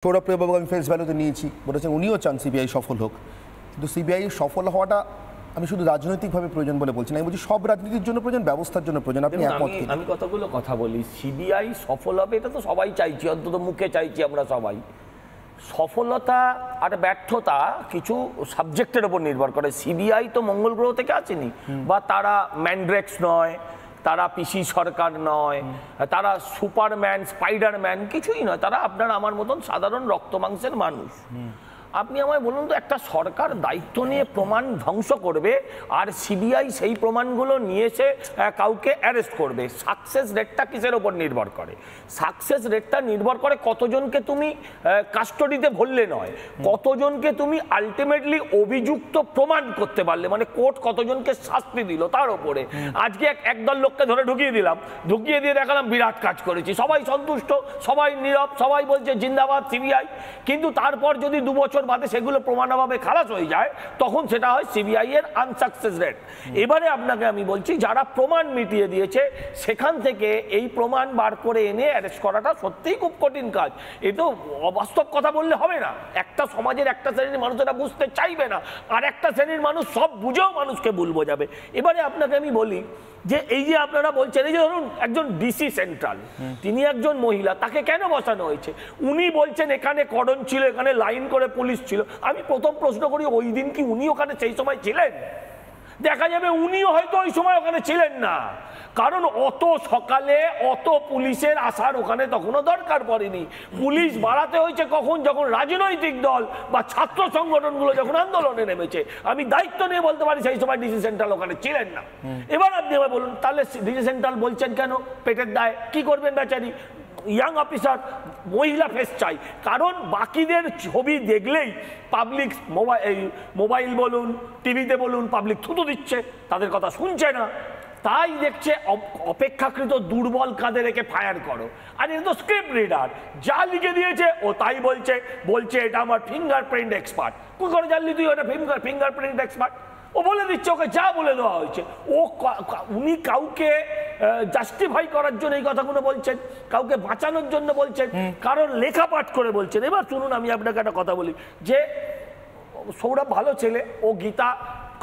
সৌরভ বাবু আমি ফেস ভ্যালুতে নিয়েছি, বলেছেন উনিও চান সিবিআই সফল হোক, কিন্তু সিবিআই সফল হওয়াটা আমি শুধু রাজনৈতিকভাবে প্রয়োজন বলে বলছি না, আমি বলছি সব রাজনীতির জন্য প্রয়োজন, ব্যবস্থার জন্য প্রয়োজন। আপনি একমত কিনা? আমি কতগুলো কথা বলি, সিবিআই সফল হবে এটা তো সবাই চাইছি, অন্তত মুখে চাইছি আমরা সবাই। সফলতা আর ব্যর্থতা কিছু সাবজেক্টের উপর নির্ভর করে। সিবিআই তো মঙ্গল গ্রহ থেকে আসেনি, বা তারা ম্যান্ড্রেক্স নয়, তারা পিসি সরকার নয়, তারা সুপারম্যান স্পাইডারম্যান কিছুই নয়, তারা আপনার আমার মতন সাধারণ রক্ত মাংসের মানুষ। আপনি আমায় বলুন তো, একটা সরকার দায়িত্ব নিয়ে প্রমাণ ধ্বংস করবে আর সিবিআই সেই প্রমাণগুলো নিয়ে এসে কাউকে অ্যারেস্ট করবে, সাকসেস রেটটা কিসের ওপর নির্ভর করে? সাকসেস রেটটা নির্ভর করে কতজনকে তুমি কাস্টডিতে ভরলে নয়, কতজনকে তুমি আলটিমেটলি অভিযুক্ত প্রমাণ করতে পারলে, মানে কোর্ট কতজনকে শাস্তি দিল তার ওপরে। আজকে একদল লোককে ধরে ঢুকিয়ে দিলাম, ঢুকিয়ে দিয়ে দেখালাম বিরাট কাজ করেছি, সবাই সন্তুষ্ট, সবাই নীরব, সবাই বলছে জিন্দাবাদ সিবিআই। কিন্তু তারপর যদি 2 বছর বাদে সেগুলো প্রমাণভাবে খালাস হয়ে যায়, তখন সেটা হয় সিবিআই এর আনসাকসেস রেট। এবারে আপনাকে আমি বলছি, যারা প্রমাণ মিটিয়ে দিয়েছে সেখান থেকে এই প্রমাণ বার করে এনে অ্যারেস্ট করাটা সত্যিই খুব কঠিন কাজ। এ তো অবাস্তব কথা বললে হবে না। একটা সমাজের একটা শ্রেণীর মানুষ এটা বুঝতে চাইবে না, আর একটা শ্রেণীর মানুষ সব বুঝেও মানুষকে ভুল বোঝাবে। এবারে আপনাকে আমি বলি যে এই যে আপনারা বলছেন, এই যে ধরুন একজন ডিসি সেন্ট্রাল, তিনি একজন মহিলা, তাকে কেন বসানো হয়েছে? উনি বলছেন এখানে কর্ডন ছিল, এখানে লাইন করে পুলিশ ছিল। আমি প্রথম প্রশ্ন করি, ওই দিন কি উনি ওখানে সেই সময় ছিলেন? দেখা যাবে উনিও হয়তো ওই সময় ওখানে ছিলেন না, কারণ অত সকালে অত পুলিশের আসার ওখানে তখনও দরকার পড়েনি। পুলিশ বাড়াতে হয়েছে কখন? যখন রাজনৈতিক দল বা ছাত্র সংগঠনগুলো যখন আন্দোলনে নেমেছে। আমি দায়িত্ব নিয়ে বলতে পারি সেই সময় ডিসি সেন্ট্রাল ওখানে ছিলেন না। এবার আপনি এবার বলুন, তাহলে ডিসি সেন্ট্রাল বলছেন কেন? পেটের দায়, কি করবেন বেচারি ইয়াং অফিসার, মহিলা ফেস চাই, কারণ বাকিদের ছবি দেখলেই পাবলিক মোবাইল বলুন, টিভিতে বলুন, পাবলিক থুতু দিচ্ছে, তাদের কথা শুনছে না, তাই দেখছে অপেক্ষাকৃত দুর্বল কাঁধে রেখে ফায়ার করো। আর এটা তো স্ক্রিপ্ট রিডার, যা লিখে দিয়েছে ও তাই বলছে এটা আমার ফিঙ্গারপ্রিন্ট এক্সপার্ট। কি করে জানলি তুই ওটা ফিঙ্গারপ্রিন্ট এক্সপার্ট? ও বলে দিচ্ছে, ওকে যা বলে দেওয়া হয়েছে। উনি কাউকে জাস্টিফাই করার জন্য এই কথাগুলো বলছেন, কাউকে বাঁচানোর জন্য বলছেন, কারণ লেখাপাঠ করে বলছেন। এবার শুনুন, আমি আপনাকে একটা কথা বলি, যে সৌরভ ভালো ছেলে, ও গীতা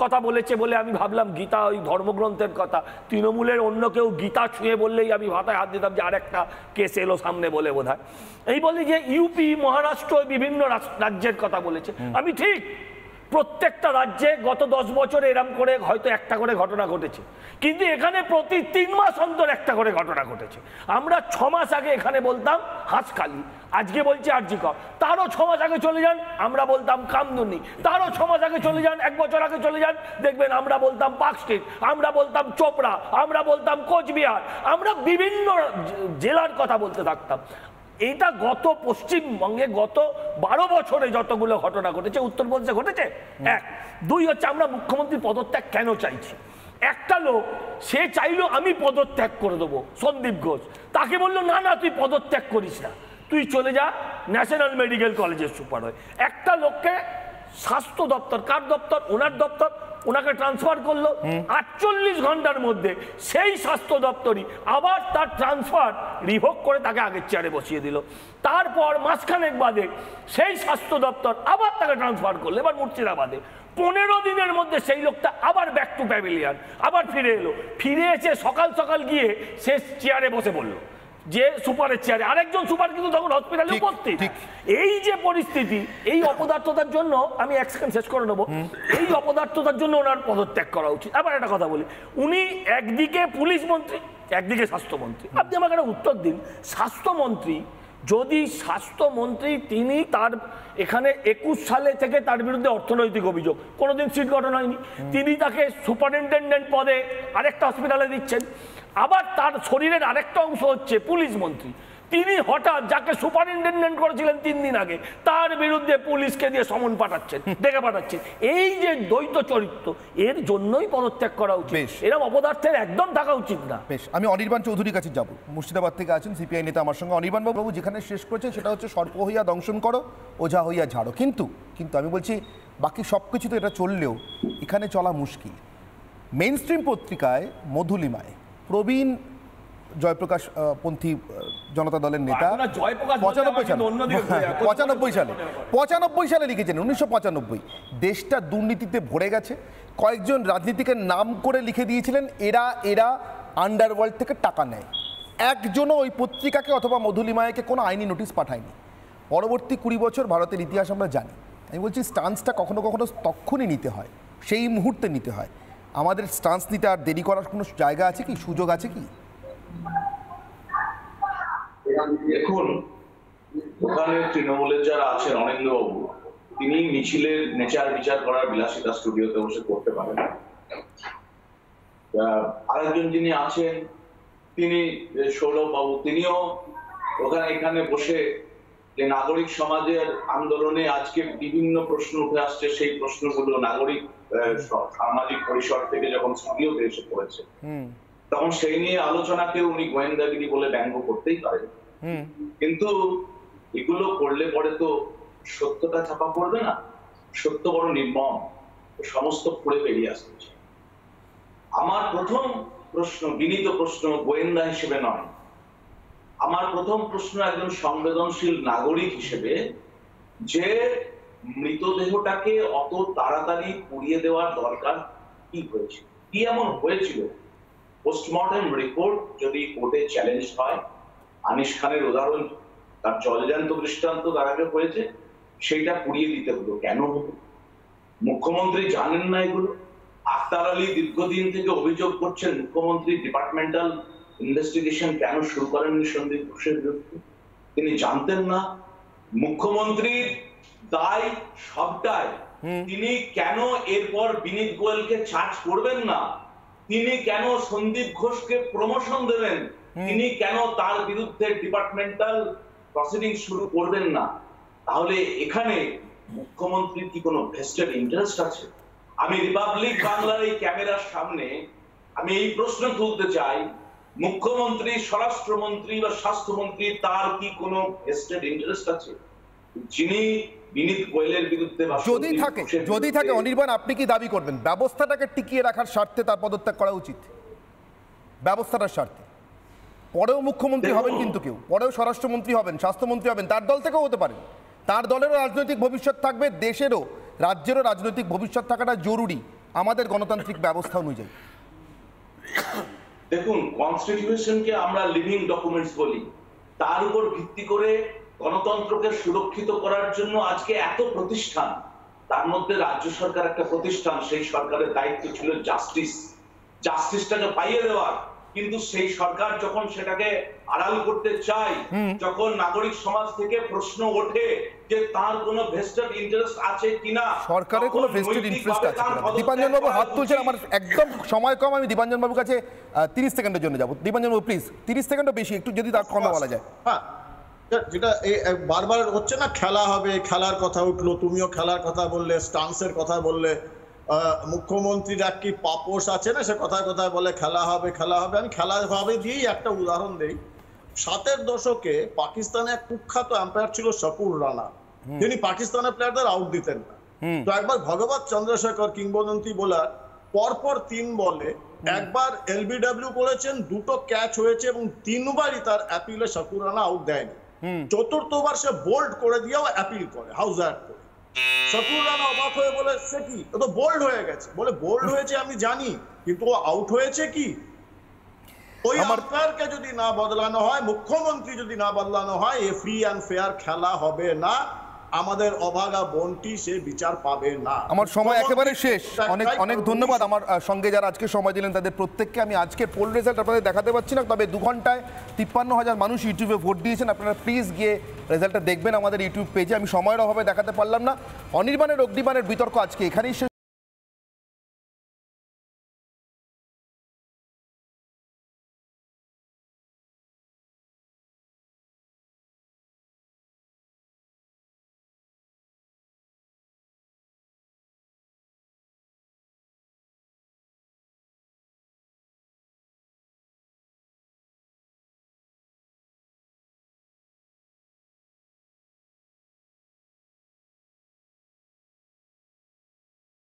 কথা বলেছে বলে আমি ভাবলাম গীতা ওই ধর্মগ্রন্থের কথা। তৃণমূলের অন্য কেউ গীতা ছুঁয়ে বললেই আমি ভাতায় হাত দিতাম যে আরেকটা কেস এলো সামনে বলে বোধহয়। এই বলি যে ইউপি, মহারাষ্ট্র, বিভিন্ন রাজ্যের কথা বলেছে। আমি ঠিক, প্রত্যেকটা রাজ্যে গত 10 বছরে এরম করে হয়তো একটা করে ঘটনা ঘটেছে, কিন্তু এখানে প্রতি 3 মাস অন্তর একটা করে ঘটনা ঘটেছে। আমরা 6 মাস আগে এখানে বলতাম হাঁসখালি, আজকে বলছি আরজি কর। তারও 6 মাস আগে চলে যান, আমরা বলতাম কামদুনি। তারও 6 মাস আগে চলে যান, 1 বছর আগে চলে যান, দেখবেন আমরা বলতাম পার্ক স্ট্রিট, আমরা বলতাম চোপড়া, আমরা বলতাম কোচবিহার, আমরা বিভিন্ন জেলার কথা বলতে থাকতাম। এইটা গত পশ্চিমবঙ্গে গত 12 বছরে যতগুলো ঘটনা ঘটেছে উত্তরপ্রদেশে ঘটেছে। 1, 2 হচ্ছে আমরা মুখ্যমন্ত্রী পদত্যাগ কেন চাইছি। একটা লোক সে চাইলো আমি পদত্যাগ করে দেবো, সন্দীপ ঘোষ, তাকে বললো না না তুই পদত্যাগ করিস না, তুই চলে যা ন্যাশনাল মেডিকেল কলেজের সুপার হয়ে। একটা লোককে স্বাস্থ্য দপ্তর, কার দপ্তর? ওনার দপ্তর, ওনাকে ট্রান্সফার করলো। 48 ঘন্টার মধ্যে সেই স্বাস্থ্য দপ্তরই আবার তার ট্রান্সফার রিভোক করে তাকে আগের চেয়ারে বসিয়ে দিল। তারপর মাসখানেক বাদে সেই স্বাস্থ্য দপ্তর আবার তাকে ট্রান্সফার করলো, এবার মুর্শিদাবাদে। 15 দিনের মধ্যে সেই লোকটা আবার ব্যাক টু প্যাভিলিয়ন, আবার ফিরে এলো। ফিরে এসে সকাল সকাল গিয়ে সে চেয়ারে বসে পড়লো, যে সুপারের চেয়ারে। আরেকজন সুপার কিন্তু তখন হসপিটালে উপস্থিত। এই যে পরিস্থিতি, এই অপদার্থতার জন্য আমি 1 সেকেন্ড শেষ করে নেবো, এই অপদার্থতার জন্য ওনার পদত্যাগ করা উচিত। আবার একটা কথা বলি, উনি একদিকে পুলিশ মন্ত্রী, একদিকে স্বাস্থ্যমন্ত্রী। আপনি আমাকে একটা উত্তর দিন, স্বাস্থ্যমন্ত্রী যদি স্বাস্থ্যমন্ত্রী, তিনি তার এখানে 21 সালে থেকে তার বিরুদ্ধে অর্থনৈতিক অভিযোগ, কোনোদিন সিট গঠন হয়নি, তিনি তাকে সুপারিনটেন্ডেন্ট পদে আরেকটা হসপিটালে দিচ্ছেন। আবার তার শরীরের আরেকটা অংশ হচ্ছে পুলিশ মন্ত্রী, তিনি হঠাৎ যাকে সুপারিনটেন্ডেন্ট করেছিলেন 3 দিন আগে, তার বিরুদ্ধে পুলিশকে দিয়ে সমন পাঠাচ্ছেন, ডেকে পাঠাচ্ছেন। এই যে দ্বৈত চরিত্র, এর জন্যই পদত্যাগ করা উচিত। এরকম অপদার্থের একদম থাকা উচিত না। বেশ, আমি অনির্বাণ চৌধুরীর কাছে যাব, মুর্শিদাবাদ থেকে আছেন সিপিআই নেতা আমার সঙ্গে। অনির্বাণ বাবু যেখানে শেষ করেছেন সেটা হচ্ছে সর্প হইয়া দংশন করো, ওঝা হইয়া ঝাড়ো। কিন্তু আমি বলছি বাকি সব কিছু তো এটা চললেও এখানে চলা মুশকিল। মেইন স্ট্রিম পত্রিকায় মধুলিমায় প্রবীণ জয়প্রকাশ পন্থী জনতা দলের নেতা আপনারা জয়প্রকাশ বলতে আমার কিন্তু অন্যদিকে ঘুরে যাচ্ছে। 95 সালে লিখেছেন, 1995 দেশটা দুর্নীতিতে ভরে গেছে। কয়েকজন রাজনীতিকের নাম করে লিখে দিয়েছিলেন এরা আন্ডারওয়ার্ল্ড থেকে টাকা নেয়। একজনও ওই পত্রিকাকে অথবা মধুলিমায়কে কোনো আইনি নোটিশ পাঠায়নি। পরবর্তী 20 বছর ভারতের ইতিহাস আমরা জানি। আমি বলছি স্টান্সটা কখনো কখনো তক্ষুনি নিতে হয়, সেই মুহূর্তে নিতে হয়। আমাদের স্টান্স নিতে আর দেরি করার কোনো জায়গা আছে কি, সুযোগ আছে কি? দেখুন, ওখানে তৃণমূলের যারা আছেন অনিন্দ্যবাবু, তিনি মিছিলের নেচার বিচার করার বিলাসিতা স্টুডিওতে বসে করতে পারেন। আরেকজন যিনি আছেন তিনি সৌরভ বাবু, তিনিও ওখানে এখানে বসে যে নাগরিক সমাজের আন্দোলনে আজকে বিভিন্ন প্রশ্ন উঠে আসছে, সেই প্রশ্নগুলো নাগরিক সামাজিক পরিসর থেকে যখন স্টুডিওতে এসে পড়েছে, তখন সেই নিয়ে আলোচনাকে উনি গোয়েন্দাগিরি বলে ব্যঙ্গ করতেই পারেন। কিন্তু এগুলো করলে পরে তো সত্যটা ছাপা পড়বে না, সত্য বড় নির্মম, সমস্ত পড়ে বেরিয়ে আসছে। আমার প্রথম প্রশ্ন, বিনীত প্রশ্ন, গোয়েন্দা হিসেবে নয়, আমার প্রথম প্রশ্ন একজন সংবেদনশীল নাগরিক হিসেবে, যে মৃতদেহটাকে অত তাড়াতাড়ি পুড়িয়ে দেওয়ার দরকার কি হয়েছে, কি এমন হয়েছিল? পোস্টমর্টেম রিপোর্ট যদি কোর্টে চ্যালেঞ্জ হয়, আনিস খানের উদাহরণ, তার জলজান্ত দৃষ্টান্ত তার আগে হয়েছে, সেইটা পুড়িয়ে দিতে হলো কেন হতো? মুখ্যমন্ত্রী জানেন না এগুলো? আখতার আলী দীর্ঘদিন থেকে অভিযোগ করছেন মুখ্যমন্ত্রী ডিপার্টমেন্টাল ইনভেস্টিগেশন কেন শুরু করেননি সন্দীপ ঘোষের বিরুদ্ধে? তিনি জানতেন না? মুখ্যমন্ত্রীর দায় সবটাই, তিনি কেন এরপর বিনীত গোয়েলকে চার্জ করবেন না? তিনি কেন সন্দীপ ঘোষকে প্রমোশন দেবেন? তিনি কেন তার বিরুদ্ধে ডিপার্টমেন্টাল প্রসিডিং শুরু করবেন না? তাহলে এখানে মুখ্যমন্ত্রীর কি কোনো ভেস্টেড ইন্টারেস্ট আছে? আমি রিপাবলিক বাংলার এই ক্যামেরার সামনে আমি এই প্রশ্ন তুলতে চাই, মুখ্যমন্ত্রী, স্বরাষ্ট্রমন্ত্রী বা স্বাস্থ্যমন্ত্রী, তার কি কোনো ভেস্টেড ইন্টারেস্ট আছে যিনি বিনীত গোয়েলের বিরুদ্ধে? যদি থাকে অনির্বাণ, আপনি কি দাবি করবেন ব্যবস্থাটাকে টিকিয়ে রাখার স্বার্থে তার পদত্যাগ করা উচিত? ব্যবস্থাটার স্বার্থে পরেও মুখ্যমন্ত্রী হবেন, কিন্তু কেউ পরেও স্বরাষ্ট্রমন্ত্রী হবেন, স্বাস্থ্যমন্ত্রী হবেন, তার দল থেকেও হতে পারেন, তার দলেরও রাজনৈতিক ভবিষ্যৎ থাকবে, দেশেরও রাজ্যেরও রাজনৈতিক ভবিষ্যৎ থাকাটা জরুরি আমাদের গণতান্ত্রিক ব্যবস্থা অনুযায়ী। দেখুন, কনস্টিটিউশনকে আমরা লিভিং ডকুমেন্টস বলি, তার উপর ভিত্তি করে গণতন্ত্রকে সুরক্ষিত করার জন্য আজকে এত প্রতিষ্ঠান, তার মধ্যে রাজ্য সরকার একটা প্রতিষ্ঠান, সেই সরকারের দায়িত্ব ছিল জাস্টিসটাকে পাইয়ে দেওয়ার। কিন্তু সেই সরকার যখন সেটাকে আড়াল করতে চায়, যখন নাগরিক সমাজ থেকে প্রশ্ন ওঠে যে তার কোনো ভেস্টেড ইন্টারেস্ট আছে কিনা, সরকারের কোনো ভেস্টেড ইন্টারেস্ট আছে কিনা। দীপাঞ্জন বাবু হাত তুলছেন, আমার একদম সময় কম, আমি দীপাঞ্জন বাবুর কাছে 30 সেকেন্ডের জন্য যাব। দীপাঞ্জন বাবু প্লিজ, 30 সেকেন্ডও বেশি, একটু যদি তার কমে বলা যায়। হ্যাঁ, যেটা বারবার হচ্ছে না, খেলা হবে, খেলার কথা উঠলো, তুমিও খেলার কথা বললে, স্টান্সের কথা বললে, মুখ্যমন্ত্রীর এক কি পাপোশ আছে না, সে কথায় কথায় বলে খেলা হবে খেলা হবে। আমি খেলা হবে দিয়েই একটা উদাহরণ দেই। 70-এর দশকে পাকিস্তানে এক কুখ্যাত আম্পায়ার ছিল শকুর রানা, যিনি পাকিস্তানের প্লেয়ারদের আউট দিতেন না। তো একবার ভগবত চন্দ্রশেখর, কিংবদন্তি বোলার, পরপর 3 বলে একবার এলবিডব্লিউ করেছেন, 2টো ক্যাচ হয়েছে এবং 3বারই তার অ্যাপিলে শকুর রানা আউট দেয়নি। 4র্থবার সে বোল্ড করে দিয়েও অ্যাপিল করে, হাউস অ্যাড করে। শকুর রানা অবাক হয়ে বলে, সে কি, ও তো বোল্ড হয়ে গেছে। বলে, বোল্ড হয়েছে আমি জানি, কিন্তু ও আউট হয়েছে কি? ওই আম্পায়ারকে যদি না বদলানো হয়, মুখ্যমন্ত্রী যদি না বদলানো হয়, এ ফ্রি অ্যান্ড ফেয়ার খেলা হবে না। আমাদের অভাগা বোনটি সে বিচার পাবে না। আমার সময় একেবারে শেষ। অনেক অনেক ধন্যবাদ আমার সঙ্গে যারা আজকে সময় দিলেন তাদের প্রত্যেককে। আমি আজকে পোল রেজাল্ট আপনাদের দেখাতে পারছি না, তবে 2 ঘন্টায় 53,000 মানুষ ইউটিউবে ভোট দিয়েছেন। আপনারা প্লিজ গিয়ে রেজাল্টটা দেখবেন আমাদের ইউটিউব পেজে। আমি সময়ের অভাবে দেখাতে পারলাম না। অনির্বাণের অগ্নিবাণের বিতর্ক আজকে এখানেই শেষ।